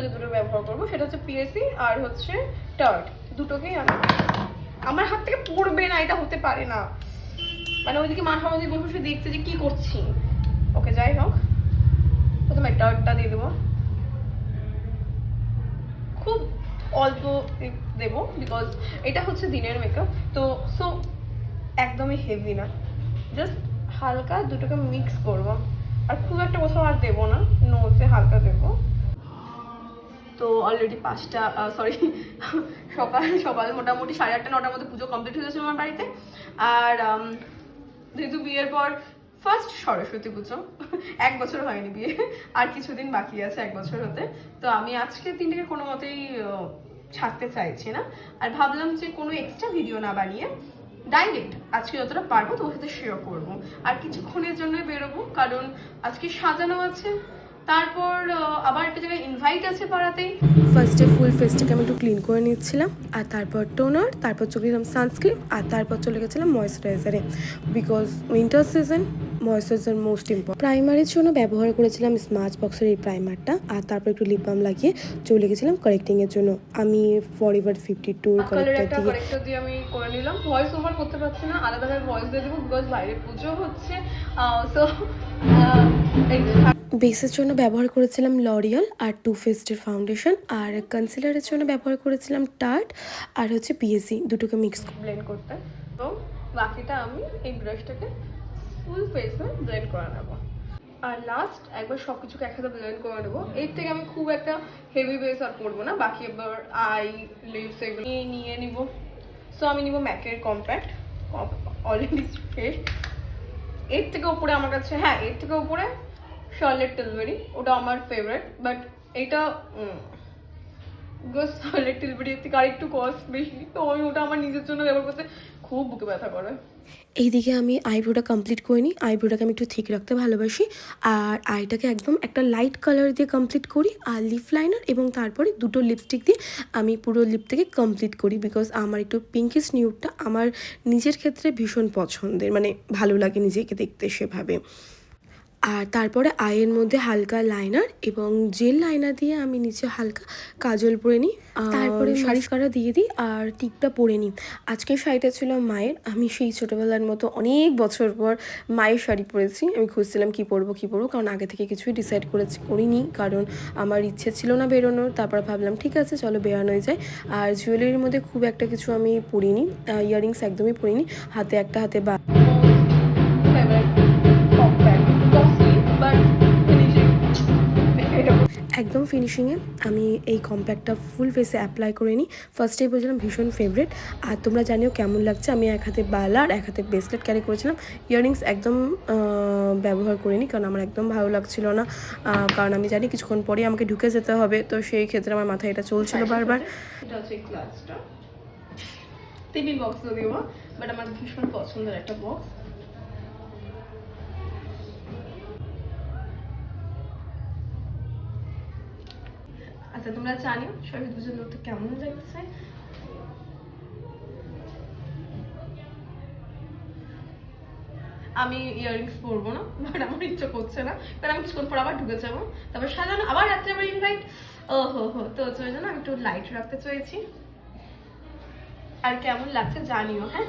যে দুটো ব্যবহার করবো সেটা হচ্ছে পিএসি আর হচ্ছে টার্ট, দুটোকেই আমি, আমার হাত থেকে পড়বে না, এটা হতে পারে না, মানে ওইদিকে মাথা মধ্যে বসে দেখছে যে কি করছি। ওকে যাই হোক, প্রথমে টার্টটা দিয়ে দেবো, খুব অল্প দেবো বিকজ এটা হচ্ছে দিনের মেকআপ, তো সো একদমই হেভি না, জাস্ট হালকা দুটোকে মিক্স করবো, আর খুব একটা কোথাও আর দেবো না, নোজে হালকা দেবো। তো অলরেডি 5টা সরি সকাল মোটামুটি 8:30 9টার মধ্যে পুজো কমপ্লিট হয়ে গেছিল আমার বাড়িতে। আর যেহেতু বিয়ের পর ফার্স্ট সরস্বতী পুজো, 1 বছর হয়নি বিয়ে, আর কিছুদিন বাকি আছে 1 বছর হতে, তো আমি আজকে দিনটাকে কোনো মতেই ছাড়তে চাইছি না। আর ভাবলাম যে কোনো এক্সট্রা ভিডিও না বানিয়ে ডাইরেক্ট আজকে যতটা পারবো তোমার সাথে শেয়ার করবো, আর কিছুক্ষণের জন্যই বেরোবো কারণ আজকে সাজানো আছে, তারপর আবার একটা জায়গায় ইনভাইট আছে পাড়াতেই। ফার্স্টে ফুল ফেসটাকে আমি একটু ক্লিন করে নিচ্ছিলাম, আর তারপর টোনার, তারপর চলে গেলাম সানস্ক্রিন, আর তারপর চলে গেছিলাম ময়েশ্চারাইজারে, because winter season moisturiser most important. প্রাইমারের জন্য ব্যবহার করেছিলাম স্মার্চ বক্সের এই প্রাইমারটা, আর তারপর একটু লিপ বাম লাগিয়ে চলে গেছিলাম কারেক্টিংয়ের জন্য। আমি ফরএভার 52 কারেক্টর দিয়ে আমি করে নিলাম, ভয়েস ওভার করতে পারছি না, আলাদাভাবে ভয়েস দিয়ে দেবো বিকজ বাইরে পুজো হচ্ছে। সো বেসের জন্য ব্যবহার করেছিলাম লরিয়াল আর টু ফেস্টের ফাউন্ডেশন, আর কনসিলারের জন্য ব্যবহার করেছিলাম টার্ট আর হচ্ছে পিএসি, দুটোকে মিক্স ব্লেন্ড করতে। তো বাকিটা আমি এই ব্রাশটাকে ফুল ফেসে ব্লেন্ড করে নেবো, আর লাস্ট একবার সব কিছুকে একসাথে ব্লেন্ড করে নেবো। এর থেকে আমি খুব একটা হেভি বেস আর করবো না, বাকি এবার আই লিপস এগুলো নিয়ে নিব। সো আমি নিব ম্যাকের কম্প্যাক্ট, অলরেডি শেষ। এর থেকে উপরে আমার কাছে, হ্যাঁ এর থেকে উপরে শার্লেট টিলবেরি, ওটা আমার ফেভারিট, বাট এটা শার্লেট টিলবেরির থেকে আর একটু কস্ট বেশি, তো আমি ওটা আমার নিজের জন্য ব্যবহার করতে খুব বুকে ব্যথা করে। এইদিকে আমি আইব্রোটা কমপ্লিট করে নিই, আইব্রোটাকে আমি একটু ঠিক রাখতে ভালোবাসি, আর আইটাকে একদম একটা লাইট কালার দিয়ে কমপ্লিট করি, আর লিপ লাইনার এবং তারপরে দুটো লিপস্টিক দিয়ে আমি পুরো লিপ থেকে কমপ্লিট করি, বিকজ আমার একটু পিঙ্কিশ নিউডটা আমার নিজের ক্ষেত্রে ভীষণ পছন্দের, মানে ভালো লাগে নিজেকে দেখতে সেভাবে। আর তারপরে আইয়ের মধ্যে হালকা লাইনার এবং জেল লাইনার দিয়ে আমি নিচে হালকা কাজল পরে নিই, তারপরে শাড়িকারা দিয়ে দিই আর টিপটা পরে নিই। আজকের শাড়িটা ছিল মায়ের, আমি সেই ছোটোবেলার মতো অনেক বছর পর মায়ের শাড়ি পরেছি। আমি খুঁজছিলাম কী পরবো কারণ আগে থেকে কিছুই ডিসাইড করিনি, কারণ আমার ইচ্ছে ছিল না বেরোনোর, তারপর ভাবলাম ঠিক আছে চলো বেরোনোই যায়। আর জুয়েলারির মধ্যে খুব একটা কিছু আমি পরিনি, ইয়াররিংস একদমই পরিনি, হাতে একটা হাতে বা একদম ফিনিশিংয়ে আমি এই কম্প্যাক্টটা ফুল ফেসে অ্যাপ্লাই করে নিই। ফার্স্টেই বলছিলাম ভীষণ ফেভারিট, আর তোমরা জানিও কেমন লাগছে। আমি এক হাতে বালা আর এক হাতে ব্রেসলেট ক্যারি করেছিলাম, ইয়াররিংস একদম ব্যবহার করিনি কারণ আমার একদম ভালো লাগছিল না, কারণ আমি জানি কিছুক্ষণ পরে আমাকে ঢুকে যেতে হবে, তো সেই ক্ষেত্রে আমার মাথায় এটা চলছিল বারবার। এটা হচ্ছে গ্লাসটা, টেবিল বক্স দেবো, বাট আমার ভীষণ পছন্দের একটা বক্স। আচ্ছা তোমরা জানিও সরস্বতী পুজোর লোকটা কেমন লাগছে। আমি ইয়াররিংস পরবো না, বাট আমার ইচ্ছা করছে না, কারণ আমি কিছুক্ষণ পর আবার ঢুকে যাবো, তারপর সাজানো আবার রাত্রে আবার ইনভাইট, তো ওই জন্য আমি একটু লাইট রাখতে চাইছি। আর কেমন লাগছে জানিও, হ্যাঁ।